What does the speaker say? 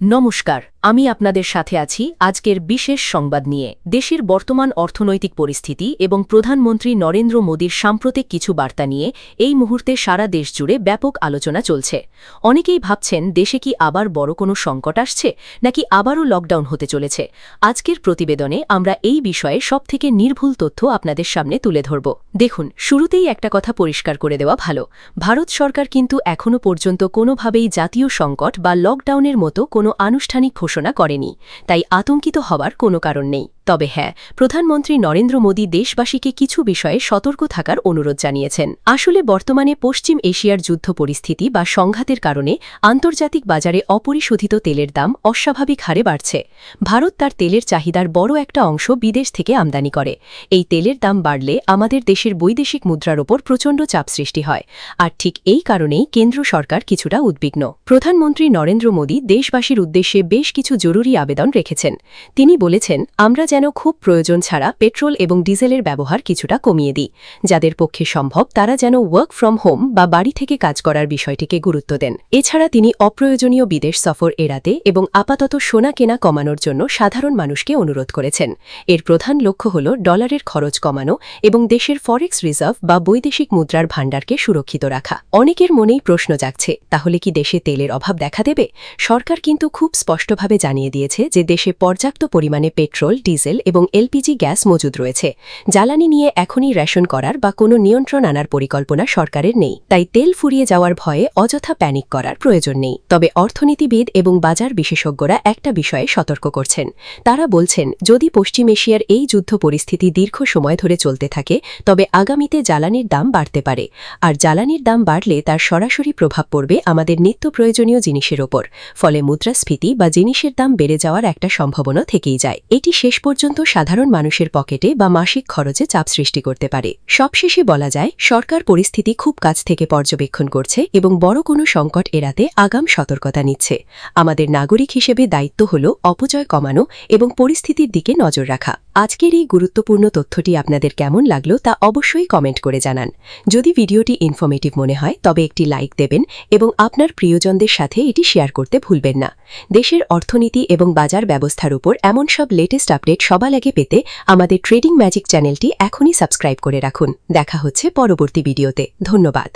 নমস্কার, আমি আপনাদের সাথে আছি আজকের বিশেষ সংবাদ নিয়ে। দেশের বর্তমান অর্থনৈতিক পরিস্থিতি এবং প্রধানমন্ত্রী নরেন্দ্র মোদীর সাম্প্রতিক কিছু বার্তা নিয়ে এই মুহূর্তে সারা দেশ জুড়ে ব্যাপক আলোচনা চলছে। অনেকেই ভাবছেন দেশে কি আবার বড় কোনো সংকট আসছে, নাকি আবারও লকডাউন হতে চলেছে। আজকের প্রতিবেদনে আমরা এই বিষয়ে সবথেকে নির্ভুল তথ্য আপনাদের সামনে তুলে ধরব। দেখুন, শুরুতেই একটা কথা পরিষ্কার করে দেওয়া ভালো। ভারত সরকার কিন্তু এখনও পর্যন্ত কোনোভাবেই জাতীয় সংকট বা লকডাউনের মতো কোনো আনুষ্ঠানিক ঘোষণা করেনি, তাই আতঙ্কিত হওয়ার কোনো কারণ নেই। তবে হ্যাঁ, প্রধানমন্ত্রী নরেন্দ্র মোদী দেশবাসীকে কিছু বিষয়ে সতর্ক থাকার অনুরোধ জানিয়েছেন। আসলে বর্তমানে পশ্চিম এশিয়ার যুদ্ধ পরিস্থিতি বা সংঘাতের কারণে আন্তর্জাতিক বাজারে অপরিশোধিত তেলের দাম অস্বাভাবিক হারে বাড়ছে। ভারত তার তেলের চাহিদার বড় একটা অংশ বিদেশ থেকে আমদানি করে। এই তেলের দাম বাড়লে আমাদের দেশের বৈদেশিক মুদ্রার ওপর প্রচণ্ড চাপ সৃষ্টি হয়, আর ঠিক এই কারণেই কেন্দ্র সরকার কিছুটা উদ্বিগ্ন। প্রধানমন্ত্রী নরেন্দ্র মোদী দেশবাসীর উদ্দেশ্যে বেশ কিছু জরুরি আবেদন রেখেছেন। তিনি বলেছেন, আমরা যেন খুব প্রয়োজন ছাড়া পেট্রোল এবং ডিজেলের ব্যবহার কিছুটা কমিয়ে দিই। যাদের পক্ষে সম্ভব তারা যেন ওয়ার্ক ফ্রম হোম বা বাড়ি থেকে কাজ করার বিষয়টিকে গুরুত্ব দেন। এছাড়া তিনি অপ্রয়োজনীয় বিদেশ সফর এড়াতে এবং আপাতত সোনা কেনা কমানোর জন্য সাধারণ মানুষকে অনুরোধ করেছেন। এর প্রধান লক্ষ্য হল ডলারের খরচ কমানো এবং দেশের ফরেক্স রিজার্ভ বা বৈদেশিক মুদ্রার ভাণ্ডারকে সুরক্ষিত রাখা। অনেকের মনেই প্রশ্ন জাগছে, তাহলে কি দেশে তেলের অভাব দেখা দেবে? সরকার কিন্তু খুব স্পষ্টভাবে জানিয়ে দিয়েছে যে দেশে পর্যাপ্ত পরিমাণে পেট্রোল, ডিজেল এবং এলপিজি গ্যাস মজুদ রয়েছে। জ্বালানি নিয়ে এখনই রেশন করার বা কোনো নিয়ন্ত্রণ আনার পরিকল্পনা সরকারের নেই, তাই তেল ফুরিয়ে যাওয়ার ভয়ে অযথা প্যানিক করার প্রয়োজন নেই। তবে অর্থনীতিবিদ এবং বাজার বিশেষজ্ঞরা একটা বিষয়ে সতর্ক করছেন। তারা বলছেন, যদি পশ্চিম এশিয়ার এই যুদ্ধ পরিস্থিতি দীর্ঘ সময় ধরে চলতে থাকে তবে আগামীতে জ্বালানির দাম বাড়তে পারে, আর জ্বালানির দাম বাড়লে তার সরাসরি প্রভাব পড়বে আমাদের নিত্য প্রয়োজনীয় জিনিসের ওপর। ফলে মুদ্রাস্ফীতি বা জিনিসের দাম বেড়ে যাওয়ার একটা সম্ভাবনা থেকেই যায়। এটি শেষ পর্যন্ত সাধারণ মানুষের পকেটে বা মাসিক খরচে চাপ সৃষ্টি করতে পারে। সবশেষে বলা যায়, সরকার পরিস্থিতি খুব কাছ থেকে পর্যবেক্ষণ করছে এবং বড় কোনো সংকট এড়াতে আগাম সতর্কতা নিচ্ছে। আমাদের নাগরিক হিসেবে দায়িত্ব হল অপচয় কমানো এবং পরিস্থিতির দিকে নজর রাখা। আজকের এই গুরুত্বপূর্ণ তথ্যটি আপনাদের কেমন লাগলো তা অবশ্যই কমেন্ট করে জানান। যদি ভিডিওটি ইনফরমেটিভ মনে হয় তবে একটি লাইক দেবেন এবং আপনার প্রিয়জনদের সাথে এটি শেয়ার করতে ভুলবেন না। দেশের অর্থনীতি এবং বাজার ব্যবস্থার উপর এমন সব লেটেস্ট আপডেট সবার আগে পেতে আমাদের ট্রেডিং ম্যাজিক চ্যানেলটি এখনই সাবস্ক্রাইব করে রাখুন। দেখা হচ্ছে পরবর্তী ভিডিওতে। ধন্যবাদ।